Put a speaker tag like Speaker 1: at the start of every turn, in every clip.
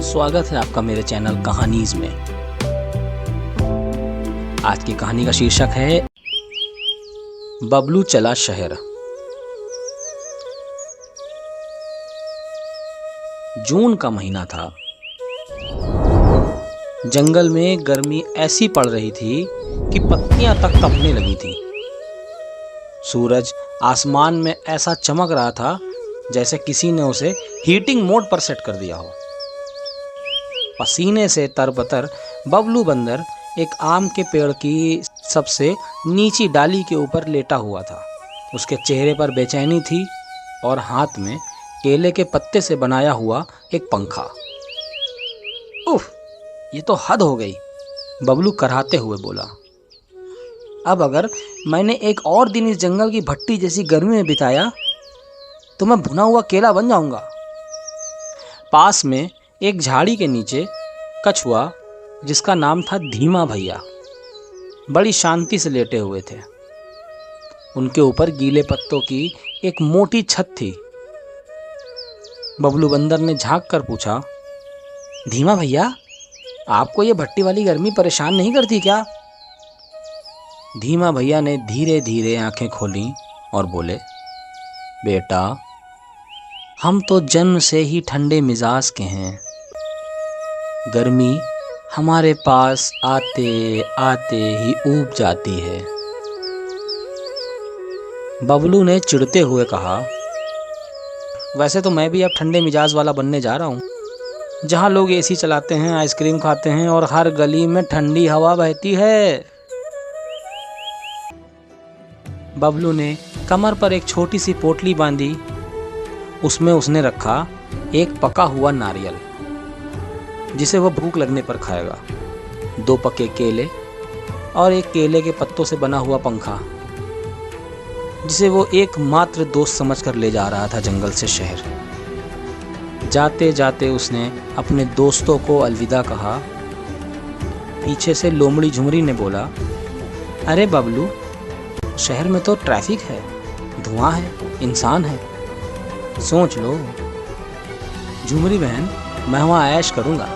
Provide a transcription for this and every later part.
Speaker 1: स्वागत है आपका मेरे चैनल कहानीज में। आज की कहानी का शीर्षक है बबलू चला शहर। जून का महीना था। जंगल में गर्मी ऐसी पड़ रही थी कि पत्तियां तक तपने लगी थीं। सूरज आसमान में ऐसा चमक रहा था जैसे किसी ने उसे हीटिंग मोड पर सेट कर दिया हो। पसीने से तरबतर बबलू बंदर एक आम के पेड़ की सबसे नीची डाली के ऊपर लेटा हुआ था। उसके चेहरे पर बेचैनी थी और हाथ में केले के पत्ते से बनाया हुआ एक पंखा। उफ, ये तो हद हो गई, बबलू कराहते हुए बोला। अब अगर मैंने एक और दिन इस जंगल की भट्टी जैसी गर्मी में बिताया तो मैं भुना हुआ केला बन जाऊंगा। पास में एक झाड़ी के नीचे कछुआ, जिसका नाम था धीमा भैया, बड़ी शांति से लेटे हुए थे। उनके ऊपर गीले पत्तों की एक मोटी छत थी। बबलू बंदर ने झांक कर पूछा, धीमा भैया, आपको ये भट्टी वाली गर्मी परेशान नहीं करती क्या? धीमा भैया ने धीरे धीरे आंखें खोली और बोले, बेटा, हम तो जन्म से ही ठंडे मिजाज के हैं। गर्मी हमारे पास आते आते ही ऊब जाती है। बबलू ने चिढ़ते हुए कहा, वैसे तो मैं भी अब ठंडे मिजाज वाला बनने जा रहा हूँ, जहाँ लोग एसी चलाते हैं, आइसक्रीम खाते हैं और हर गली में ठंडी हवा बहती है। बबलू ने कमर पर एक छोटी सी पोटली बांधी। उसमें उसने रखा एक पका हुआ नारियल, जिसे वह भूख लगने पर खाएगा, 2 पके केले और एक केले के पत्तों से बना हुआ पंखा, जिसे वो एकमात्र दोस्त समझकर ले जा रहा था जंगल से शहर। जाते जाते उसने अपने दोस्तों को अलविदा कहा। पीछे से लोमड़ी झुमरी ने बोला, अरे बबलू, शहर में तो ट्रैफिक है, धुआं है, इंसान है, सोच लो। झुमरी बहन, मैं वहाँ ऐश करूँगा,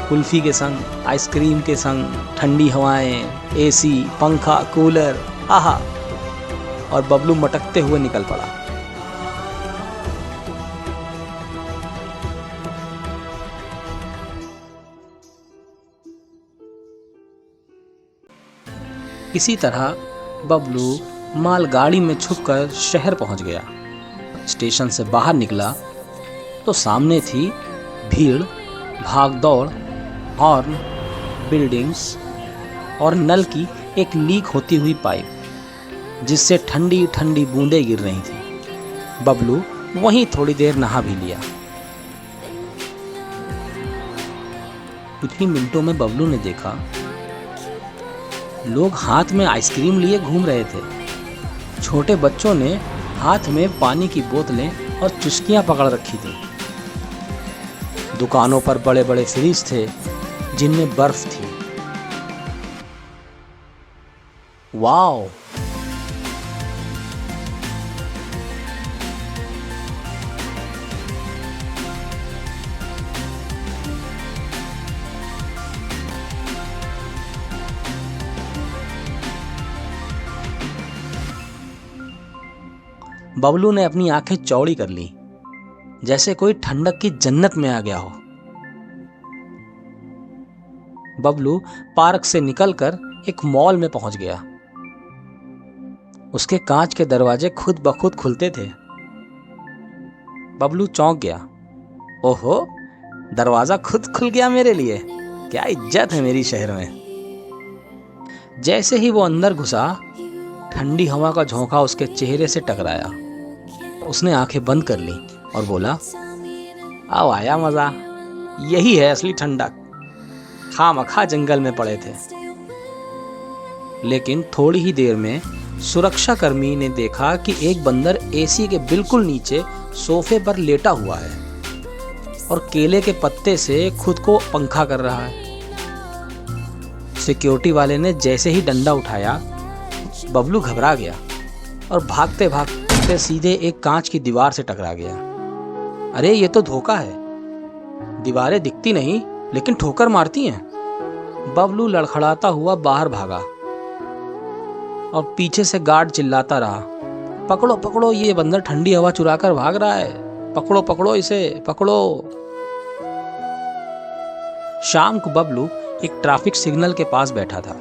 Speaker 1: कुल्फी के संग, आइसक्रीम के संग, ठंडी हवाएं, एसी, पंखा, कूलर, आहा। और बबलू मटकते हुए निकल पड़ा। इसी तरह बबलू मालगाड़ी में छुपकर शहर पहुंच गया। स्टेशन से बाहर निकला तो सामने थी भीड़, भागदौड़, हॉर्न, बिल्डिंग्स और नल की एक लीक होती हुई पाइप, जिससे ठंडी ठंडी बूंदें गिर रही थीं। बबलू वहीं थोड़ी देर नहा भी लिया। कुछ ही मिनटों में बबलू ने देखा लोग हाथ में आइसक्रीम लिए घूम रहे थे। छोटे बच्चों ने हाथ में पानी की बोतलें और चुस्कियां पकड़ रखी थी। दुकानों पर बड़े बड़े फ्रिज थे जिनमें बर्फ थी। वाओ! बबलू ने अपनी आंखें चौड़ी कर ली, जैसे कोई ठंडक की जन्नत में आ गया हो। बबलू पार्क से निकलकर एक मॉल में पहुंच गया। उसके कांच के दरवाजे खुद ब खुद खुलते थे। बबलू चौंक गया। ओहो, दरवाजा खुद खुल गया मेरे लिए, क्या इज्जत है मेरी शहर में। जैसे ही वो अंदर घुसा, ठंडी हवा का झोंका उसके चेहरे से टकराया। उसने आंखें बंद कर ली और बोला, अब आया मजा, यही है असली ठंडक। खामखा जंगल में पड़े थे। लेकिन थोड़ी ही देर में सुरक्षाकर्मी ने देखा कि एक बंदर एसी के बिल्कुल नीचे सोफे पर लेटा हुआ है और केले के पत्ते से खुद को पंखा कर रहा है। सिक्योरिटी वाले ने जैसे ही डंडा उठाया, बबलू घबरा गया और भागते भागते सीधे एक कांच की दीवार से टकरा गया। अरे, ये तो धोखा है। दीवारें दिखती नहीं लेकिन ठोकर मारती हैं। बबलू लड़खड़ाता हुआ बाहर भागा और पीछे से गार्ड चिल्लाता रहा, पकड़ो पकड़ो, ये बंदर ठंडी हवा चुराकर भाग रहा है, पकड़ो पकड़ो इसे, पकड़ो। शाम को बबलू एक ट्रैफिक सिग्नल के पास बैठा था।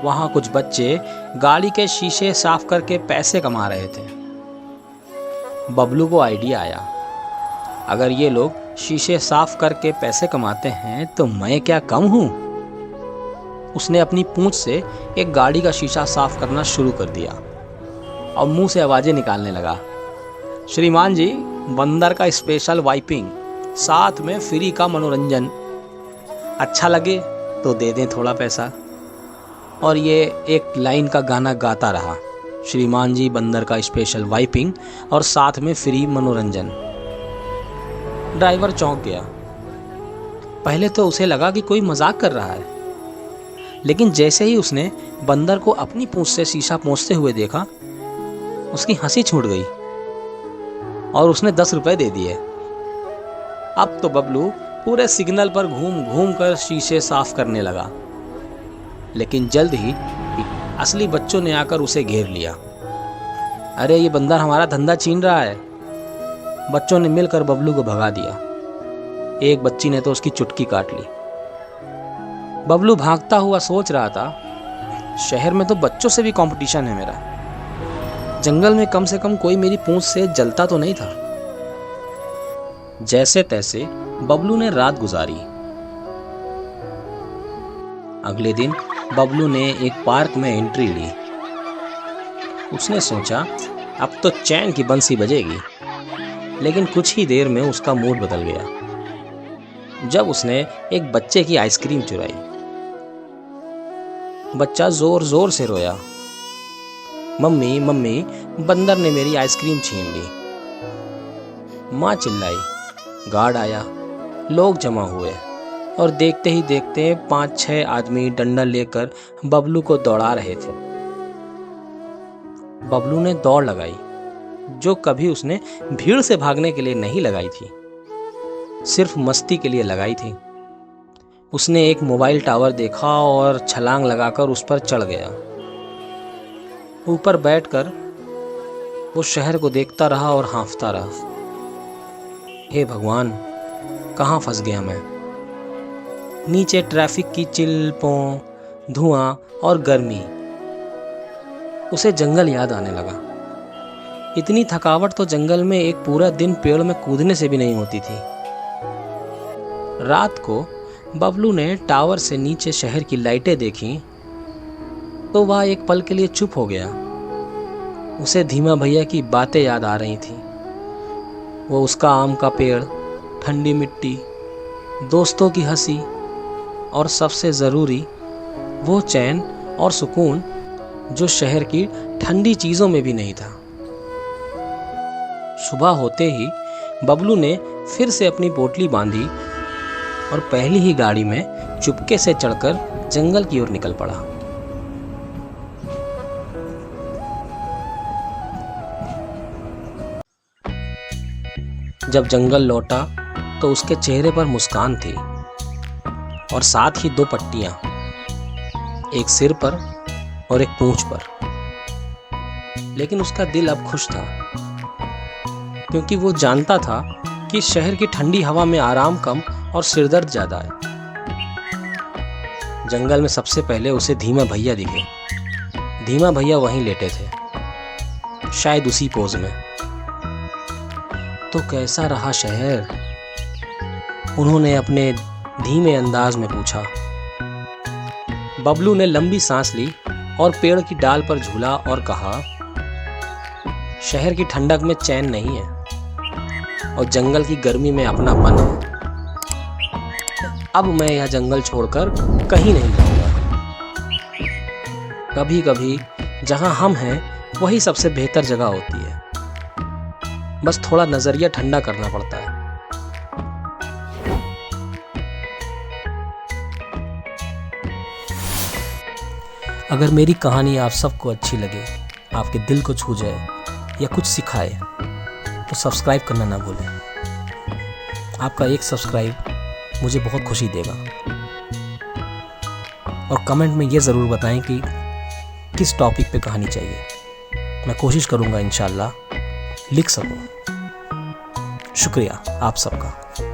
Speaker 1: वहां कुछ बच्चे गाड़ी के शीशे साफ करके पैसे कमा रहे थे। बबलू को आइडिया आया, अगर ये लोग शीशे साफ करके पैसे कमाते हैं तो मैं क्या कम हूं। उसने अपनी पूंछ से एक गाड़ी का शीशा साफ करना शुरू कर दिया और मुंह से आवाजें निकालने लगा, श्रीमान जी, बंदर का स्पेशल वाइपिंग, साथ में फ्री का मनोरंजन, अच्छा लगे तो दे दें थोड़ा पैसा। और ये एक लाइन का गाना गाता रहा, श्रीमान जी, बंदर का स्पेशल वाइपिंग और साथ में फ्री मनोरंजन। ड्राइवर चौंक गया। पहले तो उसे लगा कि कोई मजाक कर रहा है, लेकिन जैसे ही उसने बंदर को अपनी पूंछ से शीशा पोंछते हुए देखा, उसकी हंसी छूट गई और उसने 10 रुपए दे दिए। अब तो बबलू पूरे सिग्नल पर घूम घूम कर शीशे साफ करने लगा, लेकिन जल्द ही असली बच्चों ने आकर उसे घेर लिया। अरे ये बंदर हमारा धंधा छीन रहा है। बच्चों ने मिलकर बबलू को भगा दिया। एक बच्ची ने तो उसकी चुटकी काट ली। बबलू भागता हुआ सोच रहा था, शहर में तो बच्चों से भी कंपटीशन है मेरा, जंगल में कम से कम कोई मेरी पूंछ से जलता तो नहीं था। जैसे तैसे बबलू ने रात गुजारी। अगले दिन बबलू ने एक पार्क में एंट्री ली। उसने सोचा अब तो चैन की बंसी बजेगी, लेकिन कुछ ही देर में उसका मूड बदल गया जब उसने एक बच्चे की आइसक्रीम चुराई। बच्चा जोर जोर से रोया, मम्मी मम्मी, बंदर ने मेरी आइसक्रीम छीन ली। माँ चिल्लाई, गार्ड आया, लोग जमा हुए और देखते ही देखते 5-6 आदमी डंडा लेकर बबलू को दौड़ा रहे थे। बबलू ने दौड़ लगाई, जो कभी उसने भीड़ से भागने के लिए नहीं लगाई थी, सिर्फ मस्ती के लिए लगाई थी। उसने एक मोबाइल टावर देखा और छलांग लगाकर उस पर चढ़ गया। ऊपर बैठकर वो शहर को देखता रहा और हाँफता रहा, हे भगवान, कहाँ फंस गया मैं। नीचे ट्रैफिक की चिल्पों, धुआं और गर्मी। उसे जंगल याद आने लगा। इतनी थकावट तो जंगल में एक पूरा दिन पेड़ में कूदने से भी नहीं होती थी। रात को बबलू ने टावर से नीचे शहर की लाइटें देखी तो वह एक पल के लिए चुप हो गया। उसे धीमा भैया की बातें याद आ रही थी। वो उसका आम का पेड़, ठंडी मिट्टी, दोस्तों की हंसी और सबसे ज़रूरी वो चैन और सुकून जो शहर की ठंडी चीज़ों में भी नहीं था। सुबह होते ही बबलू ने फिर से अपनी पोटली बांधी और पहली ही गाड़ी में चुपके से चढ़कर जंगल की ओर निकल पड़ा। जब जंगल लौटा तो उसके चेहरे पर मुस्कान थी और साथ ही 2 पट्टियां, एक सिर पर और एक पूंछ पर। लेकिन उसका दिल अब खुश था, क्योंकि वो जानता था कि शहर की ठंडी हवा में आराम कम और सिरदर्द ज्यादा है। जंगल में सबसे पहले उसे धीमा भैया दिखे। धीमा भैया वहीं लेटे थे, शायद उसी पोज में। तो कैसा रहा शहर? उन्होंने अपने धीमे अंदाज में पूछा। बबलू ने लंबी सांस ली और पेड़ की डाल पर झूला और कहा, शहर की ठंडक में चैन नहीं है और जंगल की गर्मी में अपनापन है। अब मैं यह जंगल छोड़कर कहीं नहीं जाऊंगा। कभी कभी जहां हम हैं वही सबसे बेहतर जगह होती है, बस थोड़ा नजरिया ठंडा करना पड़ता है। अगर मेरी कहानी आप सबको अच्छी लगे, आपके दिल को छू जाए या कुछ सिखाए, तो सब्सक्राइब करना ना भूलें
Speaker 2: आपका एक सब्सक्राइब मुझे बहुत खुशी देगा। और कमेंट में ये ज़रूर बताएं कि किस टॉपिक पे कहानी चाहिए। मैं कोशिश करूँगा इंशाल्लाह लिख सकूँ। शुक्रिया आप सबका।